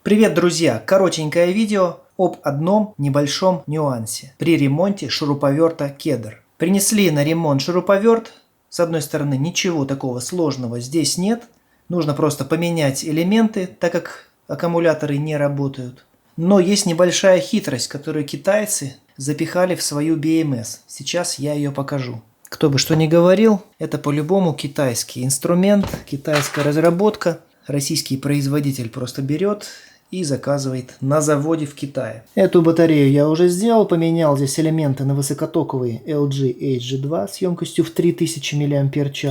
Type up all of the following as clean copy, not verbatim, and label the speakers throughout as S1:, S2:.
S1: Привет, друзья! Коротенькое видео об одном небольшом нюансе при ремонте шуруповерта Кедр. Принесли на ремонт шуруповерт. С одной стороны, ничего такого сложного здесь нет. Нужно просто поменять элементы, так как аккумуляторы не работают. Но есть небольшая хитрость, которую китайцы запихали в свою BMS. Сейчас я ее покажу. Кто бы что ни говорил, это по-любому китайский инструмент, китайская разработка. Российский производитель просто берет и заказывает на заводе в Китае. Эту батарею я уже сделал, поменял здесь элементы на высокотоковые LG HG2 с емкостью в 3000 мАч.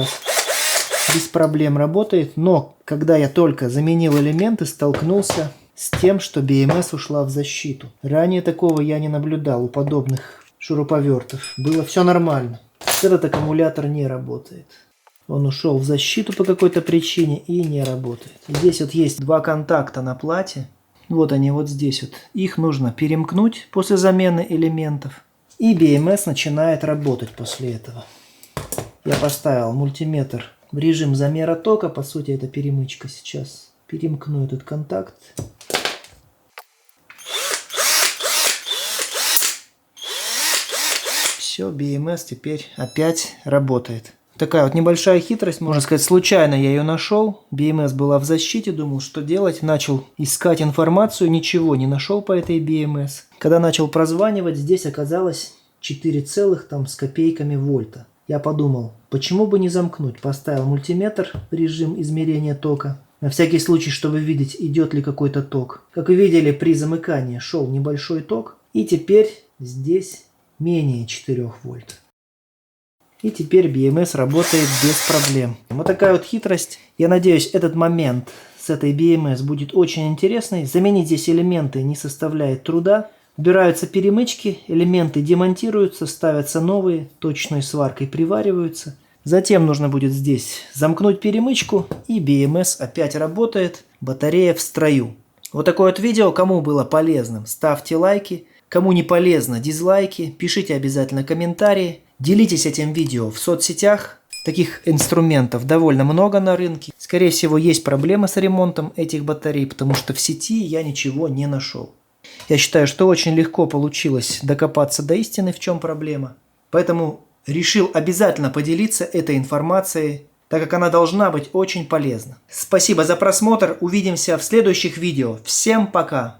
S1: Без проблем работает, но когда я только заменил элементы, столкнулся с тем, что BMS ушла в защиту. Ранее такого я не наблюдал у подобных шуруповертов. Было все нормально. Этот аккумулятор не работает. Он ушел в защиту по какой-то причине и не работает. Здесь вот есть два контакта на плате. Вот они вот здесь вот. Их нужно перемкнуть после замены элементов. И BMS начинает работать после этого. Я поставил мультиметр в режим замера тока. По сути это перемычка сейчас. Перемкну этот контакт. Все, BMS теперь опять работает. Такая вот небольшая хитрость, можно сказать, случайно я ее нашел. BMS была в защите, думал, что делать. Начал искать информацию, ничего не нашел по этой BMS. Когда начал прозванивать, здесь оказалось 4 целых там с копейками вольта. Я подумал, почему бы не замкнуть. Поставил мультиметр в режим измерения тока. На всякий случай, чтобы видеть, идет ли какой-то ток. Как вы видели, при замыкании шел небольшой ток. И теперь здесь менее 4 вольт. И теперь BMS работает без проблем. Вот такая вот хитрость. Я надеюсь, этот момент с этой BMS будет очень интересный. Заменить здесь элементы не составляет труда. Убираются перемычки, элементы демонтируются, ставятся новые, точной сваркой привариваются. Затем нужно будет здесь замкнуть перемычку, и BMS опять работает. Батарея в строю. Вот такое вот видео. Кому было полезным, ставьте лайки. Кому не полезно, дизлайки. Пишите обязательно комментарии. Делитесь этим видео в соцсетях. Таких инструментов довольно много на рынке. Скорее всего, есть проблема с ремонтом этих батарей, потому что в сети я ничего не нашел. Я считаю, что очень легко получилось докопаться до истины, в чем проблема. Поэтому решил обязательно поделиться этой информацией, так как она должна быть очень полезна. Спасибо за просмотр. Увидимся в следующих видео. Всем пока!